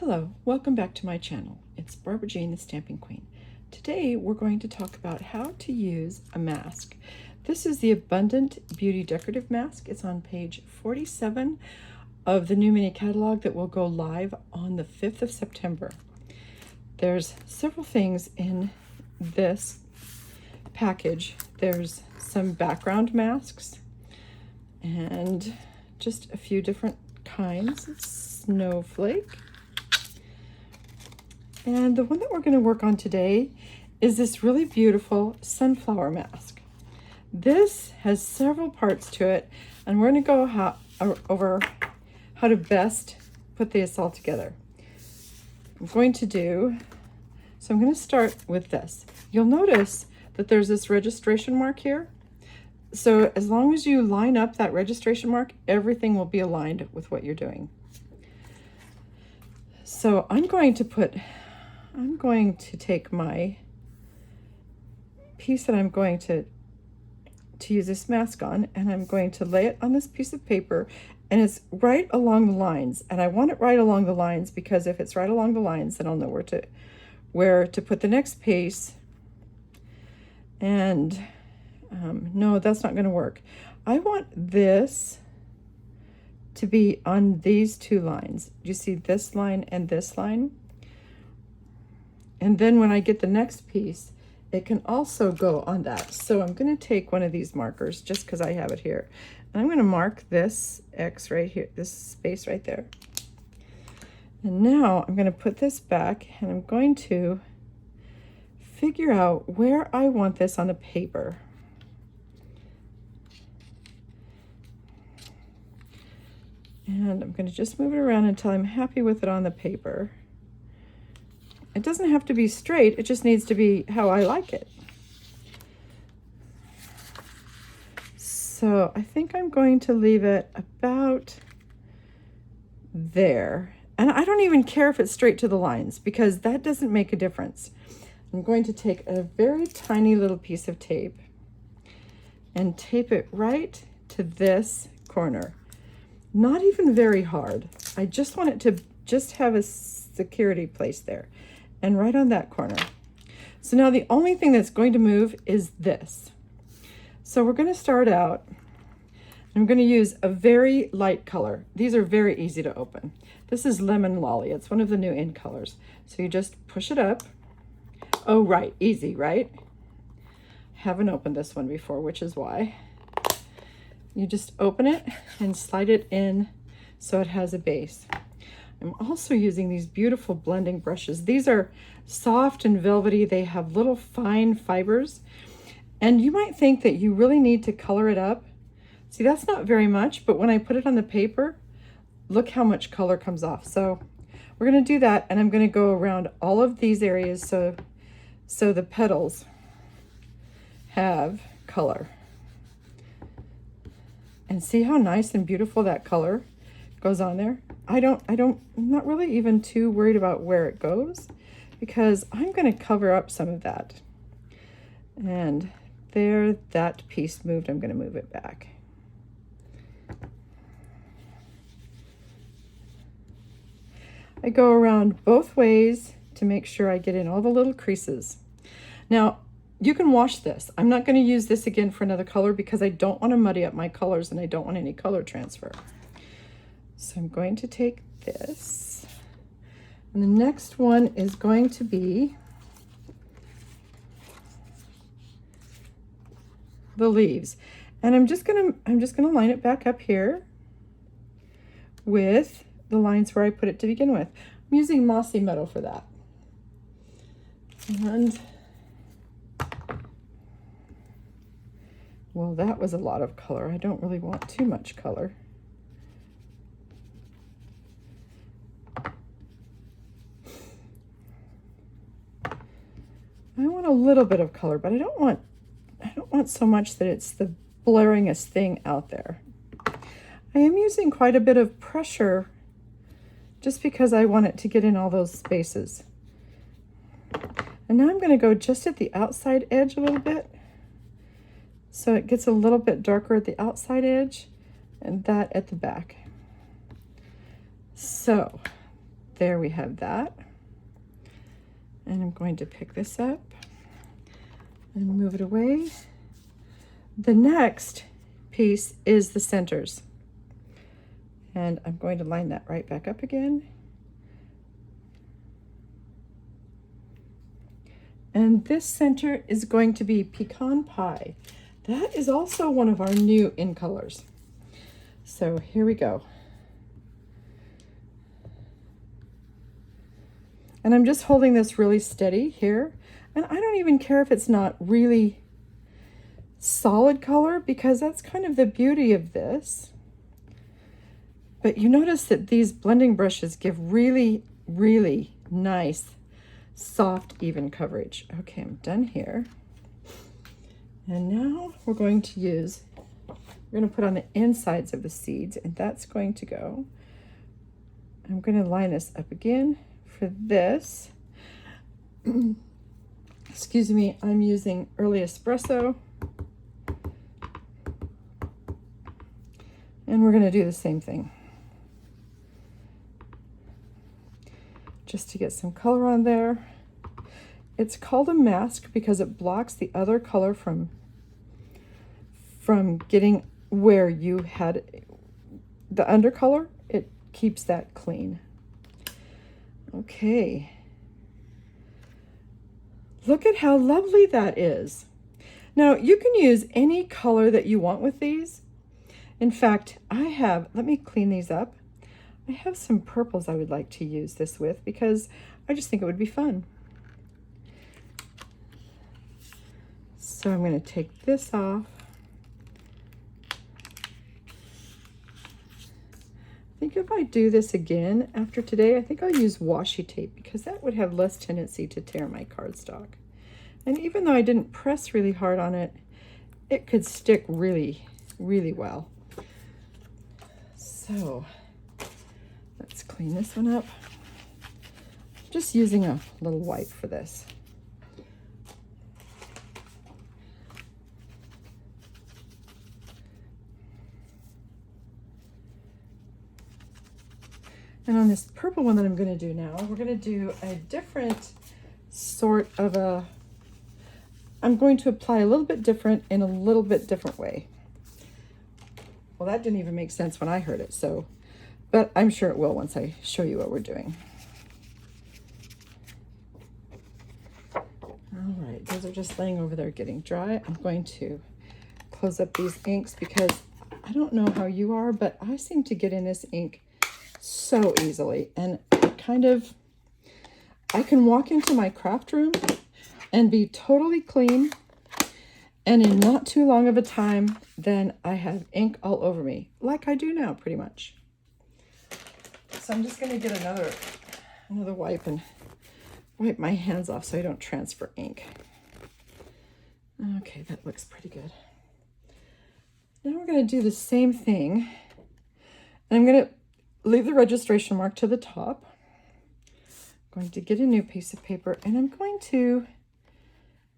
Hello, welcome back to my channel. It's Barbara Jane, the Stamping Queen. Today we're going to talk about how to use a mask. This is the Abundant Beauty Decorative Mask. It's on page 47 of the new mini catalog that will go live on the 5th of September. There's several things in this package. There's some background masks and just a few different kinds. Snowflake. And the one that we're going to work on today is this really beautiful sunflower mask. This has several parts to it, and we're going to go over how to best put this all together. I'm going to start with this. You'll notice that there's this registration mark here. So as long as you line up that registration mark, everything will be aligned with what you're doing. So I'm going to take my piece that I'm going to use this mask on, and I'm going to lay it on this piece of paper, and it's right along the lines. And I want it right along the lines because if it's right along the lines, then I'll know where to put the next piece. And no, that's not going to work. I want this to be on these two lines. You see this line and this line? And then when I get the next piece, it can also go on that. So I'm going to take one of these markers just because I have it here. And I'm going to mark this X right here, this space right there. And now I'm going to put this back, and I'm going to figure out where I want this on the paper. And I'm going to just move it around until I'm happy with it on the paper. It doesn't have to be straight, it just needs to be how I like it. So I think I'm going to leave it about there. And I don't even care if it's straight to the lines because that doesn't make a difference. I'm going to take a very tiny little piece of tape and tape it right to this corner. Not even very hard. I just want it to just have a security place there. And right on that corner. So now the only thing that's going to move is this. So we're going to start out. I'm going to use a very light color. These are very easy to open. This is Lemon Lolly. It's one of the new in colors. So you just push it up. Oh, right. Easy, right? Haven't opened this one before, which is why. You just open it and slide it in so it has a base. I'm also using these beautiful blending brushes. These are soft and velvety. They have little fine fibers. And you might think that you really need to color it up. See, that's not very much, but when I put it on the paper, look how much color comes off. So we're going to do that, and I'm going to go around all of these areas so the petals have color. And see how nice and beautiful that color goes on there? I'm not really even too worried about where it goes because I'm going to cover up some of that. And there, that piece moved. I'm going to move it back. I go around both ways to make sure I get in all the little creases. Now, you can wash this. I'm not going to use this again for another color because I don't want to muddy up my colors and I don't want any color transfer. So I'm going to take this, and the next one is going to be the leaves. And I'm just gonna line it back up here with the lines where I put it to begin with. I'm using Mossy Meadow for that. And well, that was a lot of color. I don't really want too much color. I want a little bit of color, but I don't want so much that it's the blaringest thing out there. I am using quite a bit of pressure just because I want it to get in all those spaces. And now I'm going to go just at the outside edge a little bit. So it gets a little bit darker at the outside edge and that at the back. So There we have that. And I'm going to pick this up and move it away. The next piece is the centers. And I'm going to line that right back up again. And this center is going to be pecan pie. That is also one of our new in colors. So here we go. And I'm just holding this really steady here. And I don't even care if it's not really solid color, because that's kind of the beauty of this. But you notice that these blending brushes give really, really nice, soft, even coverage. Okay, I'm done here. And now we're going to put on the insides of the seeds, and that's going to go. I'm going to line this up again for this. Excuse me, I'm using early espresso. And we're going to do the same thing. Just to get some color on there. It's called a mask because it blocks the other color from getting where you had the undercolor. It keeps that clean. Okay. Look at how lovely that is. Now you can use any color that you want with these. In fact, let me clean these up. I have some purples I would like to use this with because I just think it would be fun. So I'm going to take this off. I think if I do this again after today, I think I'll use washi tape because that would have less tendency to tear my cardstock. And even though I didn't press really hard on it, it could stick really, really well. So let's clean this one up. I'm just using a little wipe for this. And on this purple one that I'm going to do now, we're going to do a different sort of I'm going to apply a little bit different in a little bit different way. Well, that didn't even make sense when I heard it, but I'm sure it will once I show you what we're doing. All right, those are just laying over there getting dry. I'm going to close up these inks because I don't know how you are, but I seem to get in this ink so easily. And I can walk into my craft room and be totally clean, and in not too long of a time, then I have ink all over me, like I do now pretty much. So I'm just going to get another wipe and wipe my hands off so I don't transfer ink. Okay, that looks pretty good. Now we're going to do the same thing. And I'm going to leave the registration mark to the top. I'm going to get a new piece of paper, and I'm going to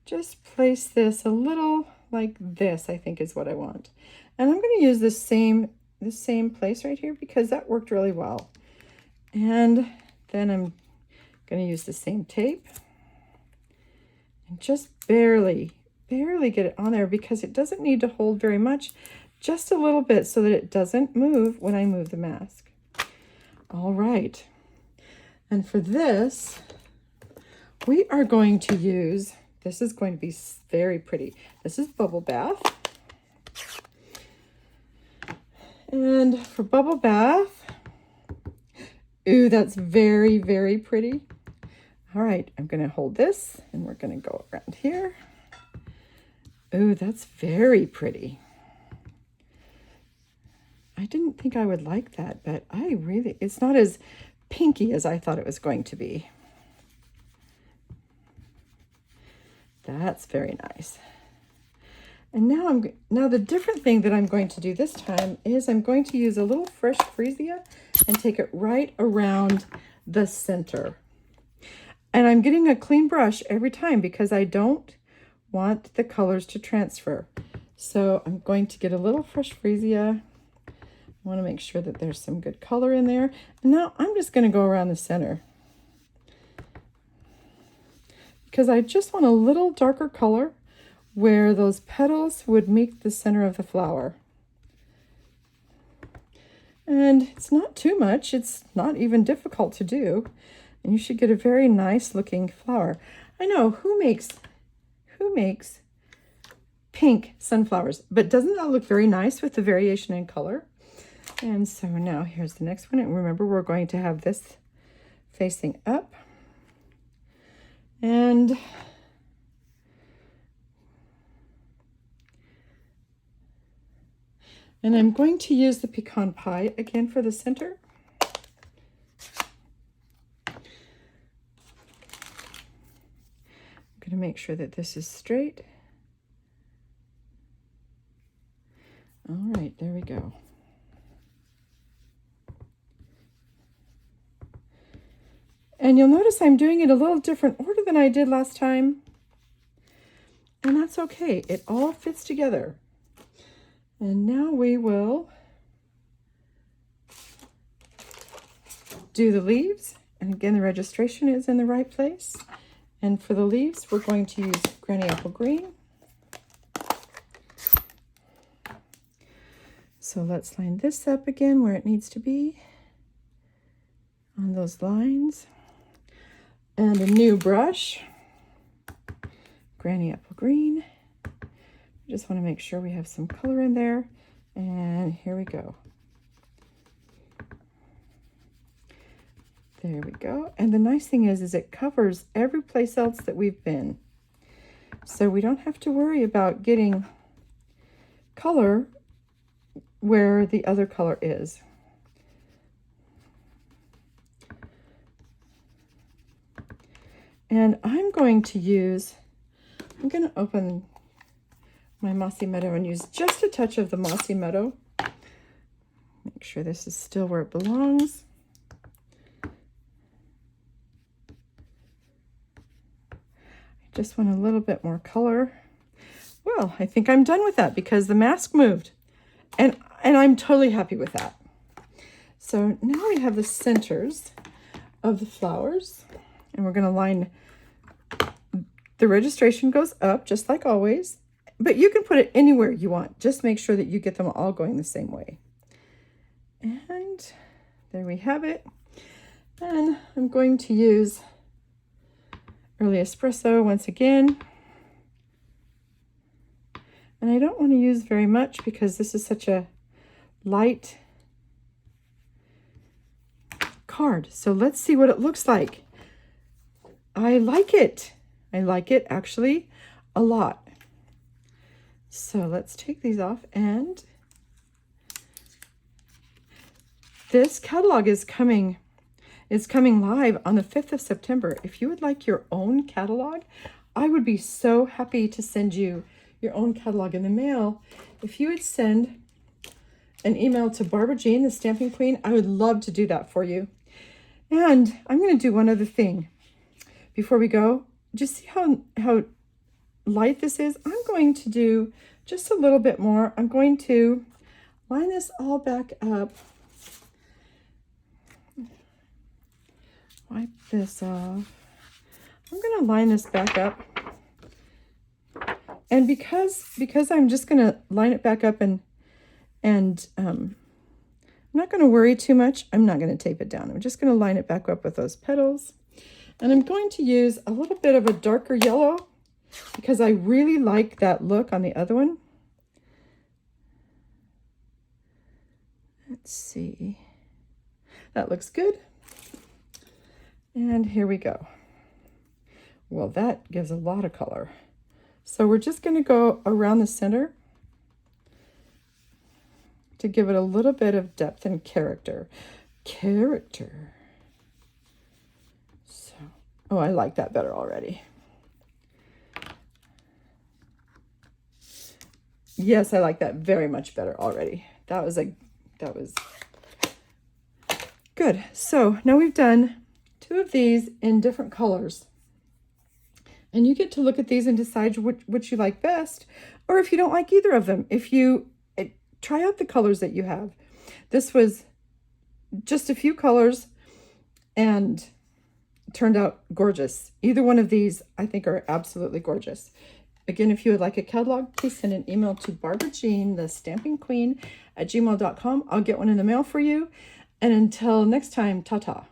just place this a little like this, I think is what I want. And I'm going to use this same place right here because that worked really well. And then I'm going to use the same tape and just barely get it on there because it doesn't need to hold very much, just a little bit so that it doesn't move when I move the mask. All right. And for this, we are going to use, this is going to be very pretty. This is Bubble Bath. And for Bubble Bath, ooh, that's very, very pretty. All right, I'm going to hold this and we're going to go around here. Ooh, that's very pretty. I didn't think I would like that, but it's not as pinky as I thought it was going to be. That's very nice. And now the different thing that I'm going to do this time is I'm going to use a little fresh freesia and take it right around the center. And I'm getting a clean brush every time because I don't want the colors to transfer. So I'm going to get a little fresh freesia. I want to make sure that there's some good color in there. And now I'm just going to go around the center, because I just want a little darker color where those petals would meet the center of the flower. And it's not too much. It's not even difficult to do. And you should get a very nice looking flower. I know, who makes pink sunflowers, but doesn't that look very nice with the variation in color? And so now here's the next one. And remember, we're going to have this facing up. And I'm going to use the pecan pie again for the center. I'm going to make sure that this is straight. All right, there we go. And you'll notice I'm doing it a little different order than I did last time. And that's okay. It all fits together. And now we will do the leaves. And again, the registration is in the right place. And for the leaves, we're going to use Granny Apple Green. So let's line this up again where it needs to be on those lines. And a new brush, Granny Apple Green. Just want to make sure we have some color in there. And here we go. There we go. And the nice thing is it covers every place else that we've been. So we don't have to worry about getting color where the other color is. And I'm going to open my Mossy Meadow and use just a touch of the Mossy Meadow. Make sure this is still where it belongs. I just want a little bit more color. Well, I think I'm done with that because the mask moved. And I'm totally happy with that. So now we have the centers of the flowers. And we're going to line, the registration goes up just like always, but you can put it anywhere you want. Just make sure that you get them all going the same way. And there we have it. And I'm going to use Early Espresso once again. And I don't want to use very much because this is such a light card. So let's see what it looks like. I like it. I like it actually a lot. So let's take these off, and this catalog is coming live on the 5th of September. If you would like your own catalog, I would be so happy to send you your own catalog in the mail. If you would send an email to Barbara Jean, the Stamping Queen, I would love to do that for you. And I'm going to do one other thing before we go. Just see how light this is. I'm going to do just a little bit more. I'm going to line this all back up. Wipe this off. I'm going to line this back up. And because I'm just going to line it back up and I'm not going to worry too much. I'm not going to tape it down. I'm just going to line it back up with those petals. And I'm going to use a little bit of a darker yellow because I really like that look on the other one. Let's see. That looks good. And here we go. Well, that gives a lot of color. So we're just going to go around the center to give it a little bit of depth and character. So, oh, I like that better already. Yes, I like that very much better already. That was good. So now we've done 2 of these in different colors. And you get to look at these and decide which you like best, or if you don't like either of them. If you try out the colors that you have. This was just a few colors and turned out gorgeous. Either one of these I think are absolutely gorgeous. Again, if you would like a catalog, please send an email to Barbara Jean, the Stamping Queen, at gmail.com. I'll get one in the mail for you. And until next time, ta-ta.